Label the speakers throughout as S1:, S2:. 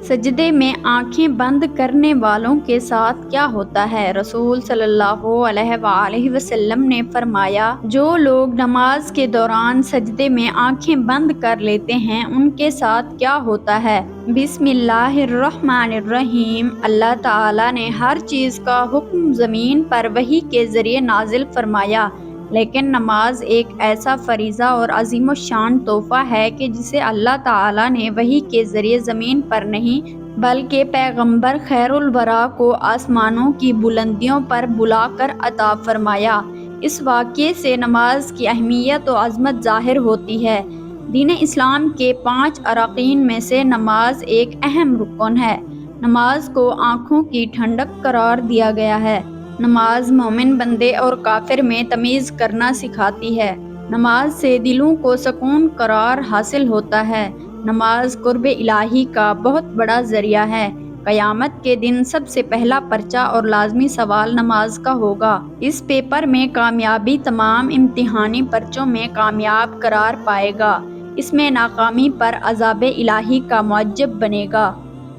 S1: سجدے میں آنکھیں بند کرنے والوں کے ساتھ کیا ہوتا ہے؟ رسول صلی اللہ علیہ وآلہ وسلم نے فرمایا، جو لوگ نماز کے دوران سجدے میں آنکھیں بند کر لیتے ہیں ان کے ساتھ کیا ہوتا ہے؟ بسم اللہ الرحمن الرحیم۔ اللہ تعالیٰ نے ہر چیز کا حکم زمین پر وحی کے ذریعے نازل فرمایا، لیکن نماز ایک ایسا فریضہ اور عظیم الشان تحفہ ہے کہ جسے اللہ تعالیٰ نے وحی کے ذریعے زمین پر نہیں بلکہ پیغمبر خیر الورا کو آسمانوں کی بلندیوں پر بلا کر عطا فرمایا۔ اس واقعے سے نماز کی اہمیت و عظمت ظاہر ہوتی ہے۔ دین اسلام کے 5 ارکان میں سے نماز ایک اہم رکن ہے۔ نماز کو آنکھوں کی ٹھنڈک قرار دیا گیا ہے۔ نماز مومن بندے اور کافر میں تمیز کرنا سکھاتی ہے۔ نماز سے دلوں کو سکون قرار حاصل ہوتا ہے۔ نماز قرب الہی کا بہت بڑا ذریعہ ہے۔ قیامت کے دن سب سے پہلا پرچہ اور لازمی سوال نماز کا ہوگا۔ اس پیپر میں کامیابی تمام امتحانی پرچوں میں کامیاب قرار پائے گا۔ اس میں ناکامی پر عذاب الہی کا موجب بنے گا۔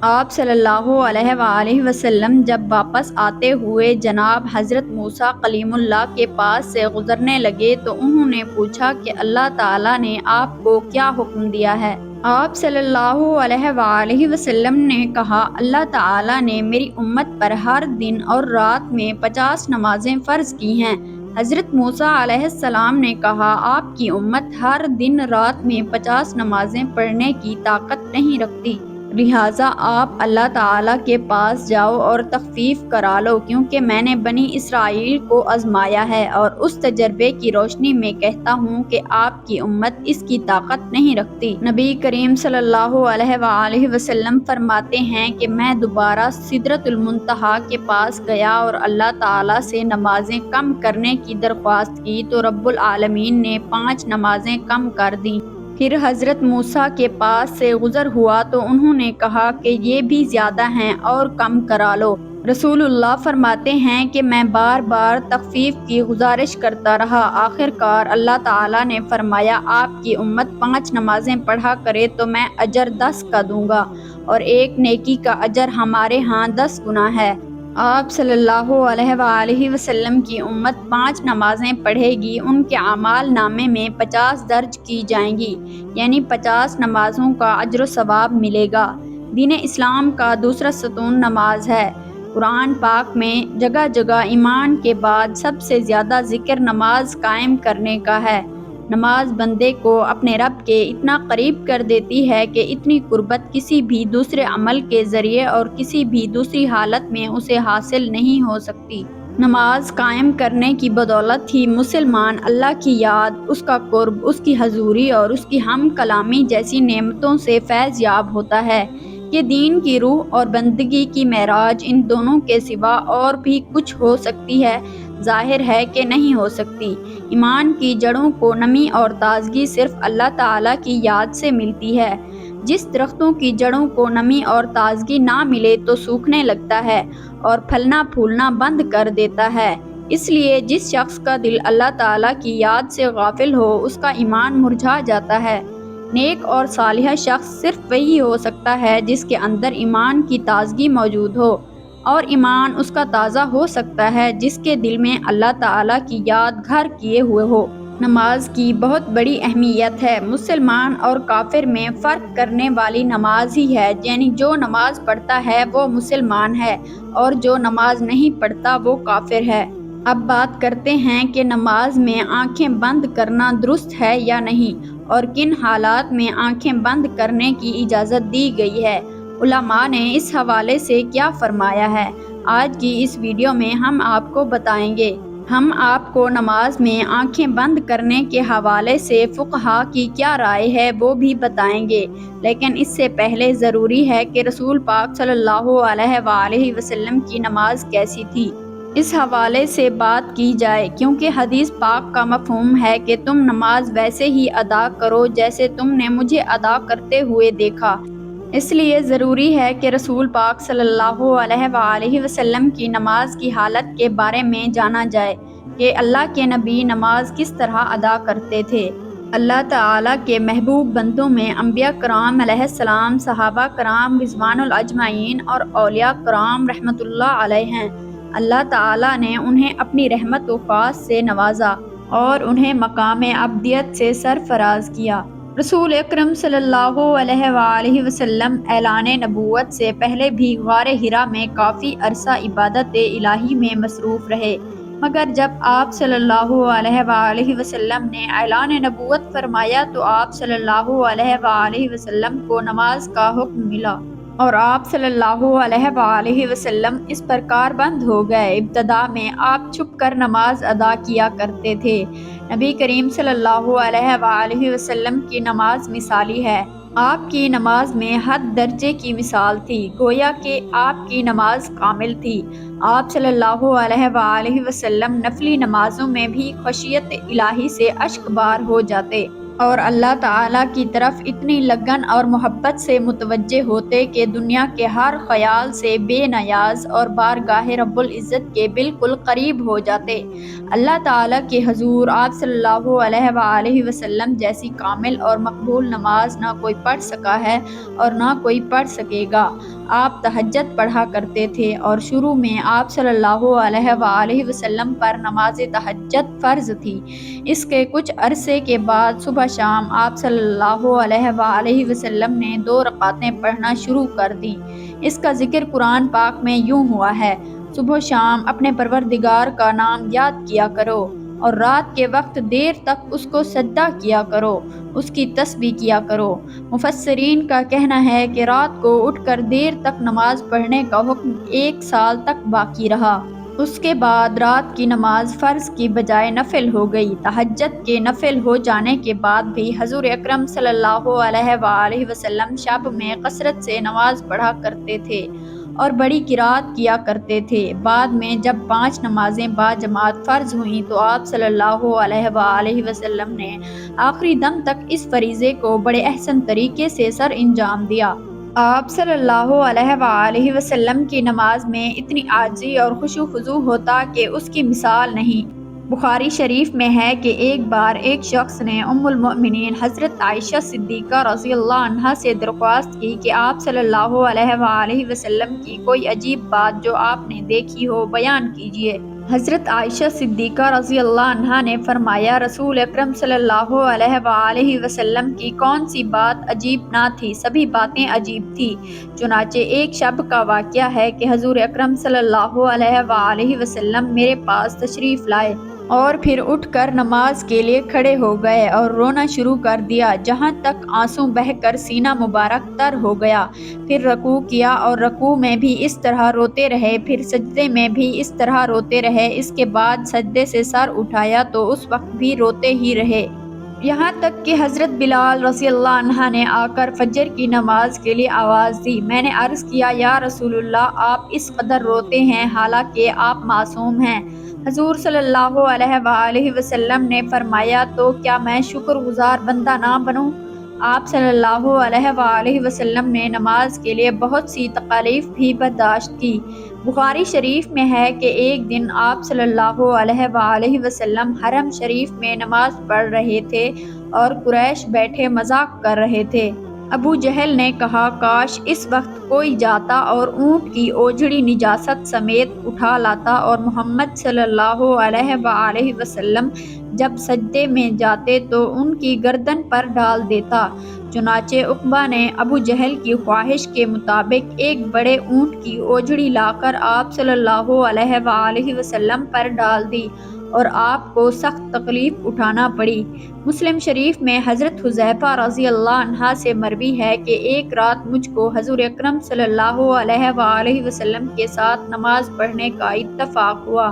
S1: آپ صلی اللہ علیہ وآلہ وسلم جب واپس آتے ہوئے جناب حضرت موسیٰ کلیم اللہ کے پاس سے گزرنے لگے تو انہوں نے پوچھا کہ اللہ تعالیٰ نے آپ کو کیا حکم دیا ہے؟ آپ صلی اللہ علیہ وآلہ وسلم نے کہا، اللہ تعالیٰ نے میری امت پر ہر دن اور رات میں 50 نمازیں فرض کی ہیں۔ حضرت موسیٰ علیہ السلام نے کہا، آپ کی امت ہر دن رات میں 50 نمازیں پڑھنے کی طاقت نہیں رکھتی، لہٰذا آپ اللہ تعالیٰ کے پاس جاؤ اور تخفیف کرا لو، کیونکہ میں نے بنی اسرائیل کو آزمایا ہے اور اس تجربے کی روشنی میں کہتا ہوں کہ آپ کی امت اس کی طاقت نہیں رکھتی۔ نبی کریم صلی اللہ علیہ وآلہ وسلم فرماتے ہیں کہ میں دوبارہ سدرۃ المنتہا کے پاس گیا اور اللہ تعالیٰ سے نمازیں کم کرنے کی درخواست کی تو رب العالمین نے 5 نمازیں کم کر دیں۔ پھر حضرت موسیٰ کے پاس سے گزر ہوا تو انہوں نے کہا کہ یہ بھی زیادہ ہیں اور کم کرا لو۔ رسول اللہ فرماتے ہیں کہ میں بار بار تخفیف کی گزارش کرتا رہا، آخر کار اللہ تعالیٰ نے فرمایا، آپ کی امت 5 نمازیں پڑھا کرے تو میں اجر 10 کا دوں گا، اور ایک نیکی کا اجر ہمارے ہاں 10 گنا ہے۔ آپ صلی اللہ علیہ وآلہ وسلم کی امت 5 نمازیں پڑھے گی، ان کے اعمال نامے میں 50 درج کی جائیں گی، یعنی 50 نمازوں کا اجر و ثواب ملے گا۔ دین اسلام کا دوسرا ستون نماز ہے۔ قرآن پاک میں جگہ جگہ ایمان کے بعد سب سے زیادہ ذکر نماز قائم کرنے کا ہے۔ نماز بندے کو اپنے رب کے اتنا قریب کر دیتی ہے کہ اتنی قربت کسی بھی دوسرے عمل کے ذریعے اور کسی بھی دوسری حالت میں اسے حاصل نہیں ہو سکتی۔ نماز قائم کرنے کی بدولت ہی مسلمان اللہ کی یاد، اس کا قرب، اس کی حضوری اور اس کی ہم کلامی جیسی نعمتوں سے فیض یاب ہوتا ہے۔ یہ دین کی روح اور بندگی کی معراج ان دونوں کے سوا اور بھی کچھ ہو سکتی ہے؟ ظاہر ہے کہ نہیں ہو سکتی۔ ایمان کی جڑوں کو نمی اور تازگی صرف اللہ تعالیٰ کی یاد سے ملتی ہے۔ جس درختوں کی جڑوں کو نمی اور تازگی نہ ملے تو سوکھنے لگتا ہے اور پھلنا پھولنا بند کر دیتا ہے۔ اس لیے جس شخص کا دل اللہ تعالیٰ کی یاد سے غافل ہو اس کا ایمان مرجھا جاتا ہے۔ نیک اور صالح شخص صرف وہی ہو سکتا ہے جس کے اندر ایمان کی تازگی موجود ہو، اور ایمان اس کا تازہ ہو سکتا ہے جس کے دل میں اللہ تعالیٰ کی یاد گھر کیے ہوئے ہو۔ نماز کی بہت بڑی اہمیت ہے۔ مسلمان اور کافر میں فرق کرنے والی نماز ہی ہے، یعنی جو نماز پڑھتا ہے وہ مسلمان ہے اور جو نماز نہیں پڑھتا وہ کافر ہے۔ اب بات کرتے ہیں کہ نماز میں آنکھیں بند کرنا درست ہے یا نہیں، اور کن حالات میں آنکھیں بند کرنے کی اجازت دی گئی ہے۔ علماء نے اس حوالے سے کیا فرمایا ہے، آج کی اس ویڈیو میں ہم آپ کو بتائیں گے۔ ہم آپ کو نماز میں آنکھیں بند کرنے کے حوالے سے فقہا کی کیا رائے ہے وہ بھی بتائیں گے، لیکن اس سے پہلے ضروری ہے کہ رسول پاک صلی اللہ علیہ وآلہ وسلم کی نماز کیسی تھی، اس حوالے سے بات کی جائے، کیونکہ حدیث پاک کا مفہوم ہے کہ تم نماز ویسے ہی ادا کرو جیسے تم نے مجھے ادا کرتے ہوئے دیکھا۔ اس لیے ضروری ہے کہ رسول پاک صلی اللہ علیہ وآلہ وسلم کی نماز کی حالت کے بارے میں جانا جائے کہ اللہ کے نبی نماز کس طرح ادا کرتے تھے۔ اللہ تعالیٰ کے محبوب بندوں میں انبیاء کرام علیہ السلام، صحابہ کرام رضوان الاجمعین اور اولیاء کرام رحمۃ اللہ علیہ ہیں۔ اللہ تعالیٰ نے انہیں اپنی رحمت و خاص سے نوازا اور انہیں مقام عبدیت سے سرفراز کیا۔ رسول اکرم صلی اللہ علیہ وآلہ وسلم اعلان نبوت سے پہلے بھی غار حرا میں کافی عرصہ عبادت الہی میں مصروف رہے، مگر جب آپ صلی اللہ علیہ وآلہ وسلم نے اعلان نبوت فرمایا تو آپ صلی اللہ علیہ وآلہ وسلم کو نماز کا حکم ملا اور آپ صلی اللہ علیہ وآلہ وسلم اس پر کاربند ہو گئے۔ ابتدا میں آپ چھپ کر نماز ادا کیا کرتے تھے۔ نبی کریم صلی اللہ علیہ وآلہ وسلم کی نماز مثالی ہے۔ آپ کی نماز میں حد درجے کی مثال تھی، گویا کہ آپ کی نماز کامل تھی۔ آپ صلی اللہ علیہ وآلہ وسلم نفلی نمازوں میں بھی خشیت الہی سے اشک بار ہو جاتے اور اللہ تعالیٰ کی طرف اتنی لگن اور محبت سے متوجہ ہوتے کہ دنیا کے ہر خیال سے بے نیاز اور بارگاہ رب العزت کے بالکل قریب ہو جاتے۔ اللہ تعالیٰ کے حضور آپ صلی اللہ علیہ وآلہ وسلم جیسی کامل اور مقبول نماز نہ کوئی پڑھ سکا ہے اور نہ کوئی پڑھ سکے گا۔ آپ تہجد پڑھا کرتے تھے اور شروع میں آپ صلی اللہ علیہ وآلہ وسلم پر نماز تہجد فرض تھی۔ اس کے کچھ عرصے کے بعد صبح شام آپ صلی اللہ علیہ وآلہ وسلم نے 2 رکعتیں پڑھنا شروع کر دیں۔ اس کا ذکر قرآن پاک میں یوں ہوا ہے: صبح و شام اپنے پروردگار کا نام یاد کیا کرو اور رات کے وقت دیر تک اس کو سجدہ کیا کرو، اس کی تسبیح کیا کرو۔ مفسرین کا کہنا ہے کہ رات کو اٹھ کر دیر تک نماز پڑھنے کا حکم 1 سال تک باقی رہا۔ اس کے بعد رات کی نماز فرض کی بجائے نفل ہو گئی۔ تہجد کے نفل ہو جانے کے بعد بھی حضور اکرم صلی اللہ علیہ وآلہ وسلم شب میں کثرت سے نماز پڑھا کرتے تھے اور بڑی قرات کیا کرتے تھے۔ بعد میں جب 5 نمازیں باجماعت فرض ہوئیں تو آپ صلی اللہ علیہ وآلہ وسلم نے آخری دم تک اس فریضے کو بڑے احسن طریقے سے سر انجام دیا۔ آپ صلی اللہ علیہ وآلہ وسلم کی نماز میں اتنی عاجزی اور خشوع خضوع ہوتا کہ اس کی مثال نہیں۔ بخاری شریف میں ہے کہ ایک بار ایک شخص نے ام المؤمنین حضرت عائشہ صدیقہ رضی اللہ عنہا سے درخواست کی کہ آپ صلی اللہ علیہ وآلہ وسلم کی کوئی عجیب بات جو آپ نے دیکھی ہو بیان کیجیے۔ حضرت عائشہ صدیقہ رضی اللہ عنہا نے فرمایا، رسول اکرم صلی اللہ علیہ وآلہ وسلم کی کون سی بات عجیب نہ تھی، سبھی باتیں عجیب تھی۔ چنانچہ ایک شب کا واقعہ ہے کہ حضور اکرم صلی اللہ علیہ وآلہ وسلم میرے پاس تشریف لائے اور پھر اٹھ کر نماز کے لیے کھڑے ہو گئے اور رونا شروع کر دیا، جہاں تک آنسو بہہ کر سینہ مبارک تر ہو گیا۔ پھر رکوع کیا اور رکوع میں بھی اس طرح روتے رہے، پھر سجدے میں بھی اس طرح روتے رہے، اس کے بعد سجدے سے سر اٹھایا تو اس وقت بھی روتے ہی رہے، یہاں تک کہ حضرت بلال رضی اللہ عنہ نے آ کر فجر کی نماز کے لیے آواز دی۔ میں نے عرض کیا، یا رسول اللہ، آپ اس قدر روتے ہیں حالانکہ آپ معصوم ہیں۔ حضور صلی اللہ علیہ وآلہ وسلم نے فرمایا، تو کیا میں شکر گزار بندہ نہ بنوں؟ آپ صلی اللہ علیہ وآلہ وسلم نے نماز کے لیے بہت سی تکالیف بھی برداشت کی۔ بخاری شریف میں ہے کہ ایک دن آپ صلی اللہ علیہ وآلہ وسلم حرم شریف میں نماز پڑھ رہے تھے اور قریش بیٹھے مذاق کر رہے تھے۔ ابو جہل نے کہا، کاش اس وقت کوئی جاتا اور اونٹ کی اوجڑی نجاست سمیت اٹھا لاتا اور محمد صلی اللہ علیہ وآلہ وسلم جب سجدے میں جاتے تو ان کی گردن پر ڈال دیتا۔ چنانچہ عقبہ نے ابو جہل کی خواہش کے مطابق ایک بڑے اونٹ کی اوجڑی لا کر آپ صلی اللہ علیہ وآلہ وسلم پر ڈال دی اور آپ کو سخت تکلیف اٹھانا پڑی۔ مسلم شریف میں حضرت حذیفہ رضی اللہ عنہ سے مروی ہے کہ ایک رات مجھ کو حضور اکرم صلی اللہ علیہ وآلہ وسلم کے ساتھ نماز پڑھنے کا اتفاق ہوا۔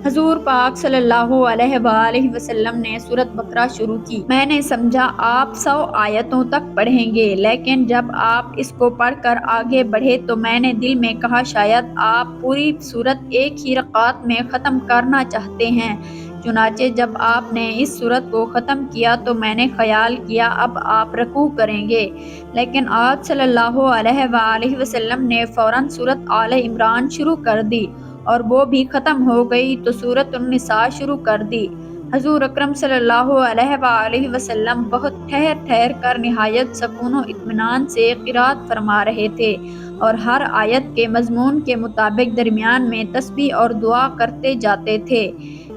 S1: حضور پاک صلی اللہ علیہ وآلہ وسلم نے سورۃ بقرہ شروع کی۔ میں نے سمجھا آپ 100 آیتوں تک پڑھیں گے، لیکن جب آپ اس کو پڑھ کر آگے بڑھے تو میں نے دل میں کہا شاید آپ پوری سورت ایک ہی رکعت میں ختم کرنا چاہتے ہیں۔ چنانچہ جب آپ نے اس سورت کو ختم کیا تو میں نے خیال کیا اب آپ رکوع کریں گے، لیکن آپ صلی اللہ علیہ وآلہ وسلم نے فوراً سورت آل عمران شروع کر دی اور وہ بھی ختم ہو گئی تو سورۃ النساء شروع کر دی۔ حضور اکرم صلی اللہ علیہ وآلہ وسلم بہت ٹھہر ٹھہر کر نہایت سکون و اطمینان سے قرات فرما رہے تھے اور ہر آیت کے مضمون کے مطابق درمیان میں تسبیح اور دعا کرتے جاتے تھے۔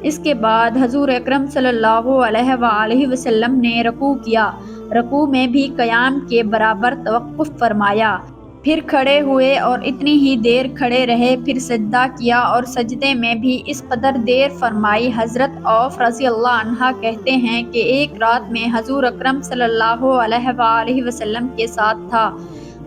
S1: اس کے بعد حضور اکرم صلی اللہ علیہ وآلہ وسلم نے رکوع کیا، رکوع میں بھی قیام کے برابر توقف فرمایا، پھر کھڑے ہوئے اور اتنی ہی دیر کھڑے رہے، پھر سجدہ کیا اور سجدے میں بھی اس قدر دیر فرمائی۔ حضرت عوف رضی اللہ عنہ کہتے ہیں کہ ایک رات میں حضور اکرم صلی اللہ علیہ وآلہ وسلم کے ساتھ تھا۔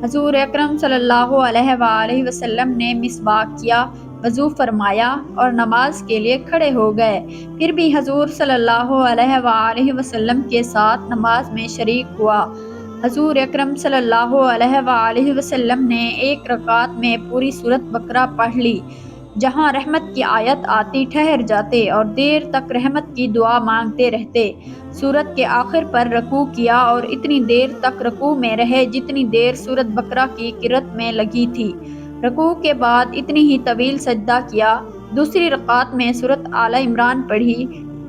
S1: حضور اکرم صلی اللہ علیہ وآلہ وسلم نے مسواک کیا، وضو فرمایا اور نماز کے لیے کھڑے ہو گئے، پھر بھی حضور صلی اللہ علیہ وآلہ وسلم کے ساتھ نماز میں شریک ہوا۔ حضور اکرم صلی اللہ علیہ وآلہ وسلم نے ایک رکعت میں پوری سورۃ بقرہ پڑھ لی، جہاں رحمت کی آیت آتی ٹھہر جاتے اور دیر تک رحمت کی دعا مانگتے رہتے۔ سورت کے آخر پر رکوع کیا اور اتنی دیر تک رکوع میں رہے جتنی دیر سورۃ بقرہ کی قرات میں لگی تھی۔ رکوع کے بعد اتنی ہی طویل سجدہ کیا، دوسری رکعت میں سورۃ آل عمران پڑھی،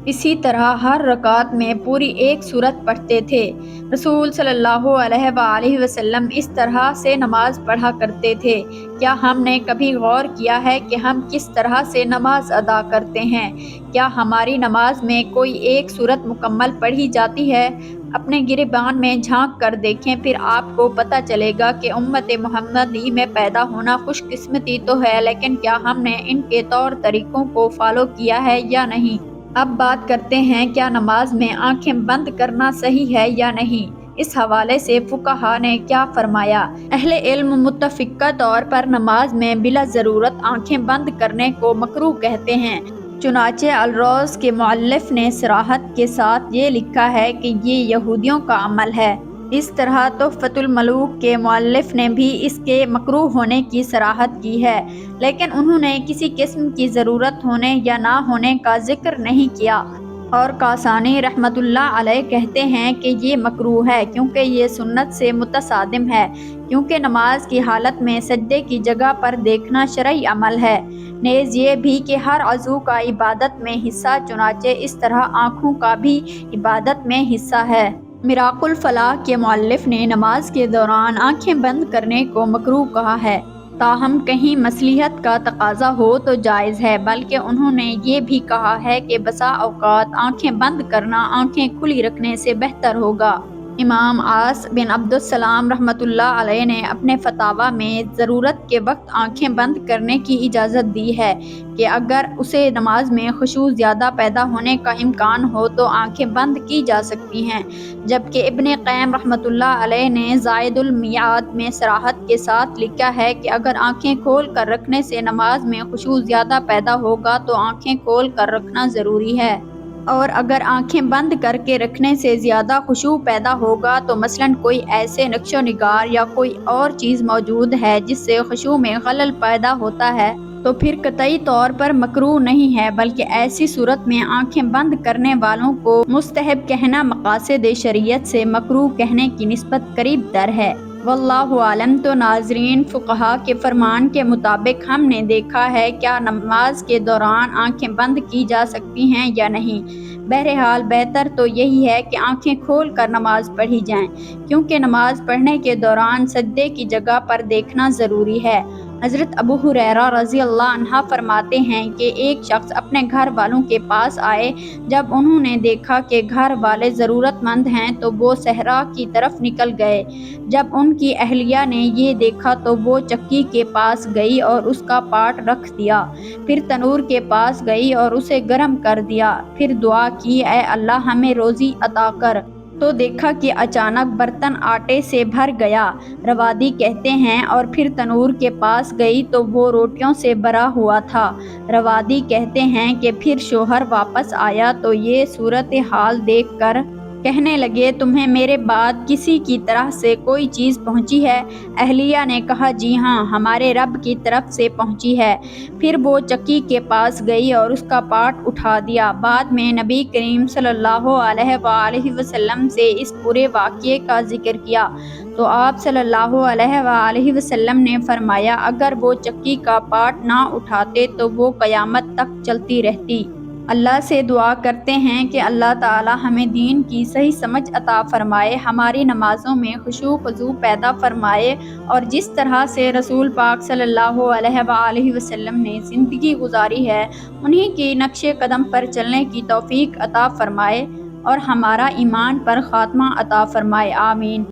S1: اسی طرح ہر رکعت میں پوری ایک سورت پڑھتے تھے۔ رسول صلی اللہ علیہ وآلہ وسلم اس طرح سے نماز پڑھا کرتے تھے۔ کیا ہم نے کبھی غور کیا ہے کہ ہم کس طرح سے نماز ادا کرتے ہیں؟ کیا ہماری نماز میں کوئی ایک سورت مکمل پڑھی جاتی ہے؟ اپنے گریبان میں جھانک کر دیکھیں، پھر آپ کو پتہ چلے گا کہ امت محمدی میں پیدا ہونا خوش قسمتی تو ہے، لیکن کیا ہم نے ان کے طور طریقوں کو فالو کیا ہے یا نہیں؟ اب بات کرتے ہیں کیا نماز میں آنکھیں بند کرنا صحیح ہے یا نہیں۔ اس حوالے سے فقہا نے کیا فرمایا؟ اہل علم متفقہ طور پر نماز میں بلا ضرورت آنکھیں بند کرنے کو مکروہ کہتے ہیں۔ چنانچہ الروض کے مؤلف نے صراحت کے ساتھ یہ لکھا ہے کہ یہ یہودیوں کا عمل ہے۔ اس طرح تحفۃ الملوک کے مؤلف نے بھی اس کے مکروہ ہونے کی صراحت کی ہے، لیکن انہوں نے کسی قسم کی ضرورت ہونے یا نہ ہونے کا ذکر نہیں کیا۔ اور کاسانی رحمۃ اللہ علیہ کہتے ہیں کہ یہ مکروہ ہے کیونکہ یہ سنت سے متصادم ہے، کیونکہ نماز کی حالت میں سجدے کی جگہ پر دیکھنا شرعی عمل ہے، نیز یہ بھی کہ ہر عضو کا عبادت میں حصہ، چنانچہ اس طرح آنکھوں کا بھی عبادت میں حصہ ہے۔ مراق الفلاح کے مؤلف نے نماز کے دوران آنکھیں بند کرنے کو مکروہ کہا ہے، تاہم کہیں مصلحت کا تقاضا ہو تو جائز ہے، بلکہ انہوں نے یہ بھی کہا ہے کہ بسا اوقات آنکھیں بند کرنا آنکھیں کھلی رکھنے سے بہتر ہوگا۔ امام عاص بن عبد السلام رحمۃ اللہ علیہ نے اپنے فتاویٰ میں ضرورت کے وقت آنکھیں بند کرنے کی اجازت دی ہے کہ اگر اسے نماز میں خشوع زیادہ پیدا ہونے کا امکان ہو تو آنکھیں بند کی جا سکتی ہیں، جبکہ ابن قیم رحمۃ اللہ علیہ نے زائد المیعاد میں صراحت کے ساتھ لکھا ہے کہ اگر آنکھیں کھول کر رکھنے سے نماز میں خشوع زیادہ پیدا ہوگا تو آنکھیں کھول کر رکھنا ضروری ہے، اور اگر آنکھیں بند کر کے رکھنے سے زیادہ خشوع پیدا ہوگا تو مثلاً کوئی ایسے نقش و نگار یا کوئی اور چیز موجود ہے جس سے خشوع میں خلل پیدا ہوتا ہے تو پھر قطعی طور پر مکروہ نہیں ہے، بلکہ ایسی صورت میں آنکھیں بند کرنے والوں کو مستحب کہنا مقاصد شریعت سے مکروہ کہنے کی نسبت قریب تر ہے۔ واللہ عالم۔ تو ناظرین، فقہا کے فرمان کے مطابق ہم نے دیکھا ہے کیا نماز کے دوران آنکھیں بند کی جا سکتی ہیں یا نہیں۔ بہرحال بہتر تو یہی ہے کہ آنکھیں کھول کر نماز پڑھی جائیں، کیونکہ نماز پڑھنے کے دوران سجدے کی جگہ پر دیکھنا ضروری ہے۔ حضرت ابو ہریرہ رضی اللہ عنہ فرماتے ہیں کہ ایک شخص اپنے گھر والوں کے پاس آئے، جب انہوں نے دیکھا کہ گھر والے ضرورت مند ہیں تو وہ صحرا کی طرف نکل گئے۔ جب ان کی اہلیہ نے یہ دیکھا تو وہ چکی کے پاس گئی اور اس کا پاٹ رکھ دیا، پھر تنور کے پاس گئی اور اسے گرم کر دیا، پھر دعا کی، اے اللہ ہمیں روزی عطا کر، تو دیکھا کہ اچانک برتن آٹے سے بھر گیا۔ روادی کہتے ہیں اور پھر تنور کے پاس گئی تو وہ روٹیوں سے بھرا ہوا تھا۔ روادی کہتے ہیں کہ پھر شوہر واپس آیا تو یہ صورتحال دیکھ کر کہنے لگے، تمہیں میرے بعد کسی کی طرح سے کوئی چیز پہنچی ہے؟ اہلیہ نے کہا، جی ہاں، ہمارے رب کی طرف سے پہنچی ہے۔ پھر وہ چکی کے پاس گئی اور اس کا پاٹ اٹھا دیا۔ بعد میں نبی کریم صلی اللہ علیہ وآلہ وسلم سے اس پورے واقعے کا ذکر کیا تو آپ صلی اللہ علیہ وآلہ وسلم نے فرمایا، اگر وہ چکی کا پاٹ نہ اٹھاتے تو وہ قیامت تک چلتی رہتی۔ اللہ سے دعا کرتے ہیں کہ اللہ تعالی ہمیں دین کی صحیح سمجھ عطا فرمائے، ہماری نمازوں میں خشوع و خضوع پیدا فرمائے، اور جس طرح سے رسول پاک صلی اللہ علیہ وآلہ وسلم نے زندگی گزاری ہے انہی کی نقش قدم پر چلنے کی توفیق عطا فرمائے اور ہمارا ایمان پر خاتمہ عطا فرمائے، آمین۔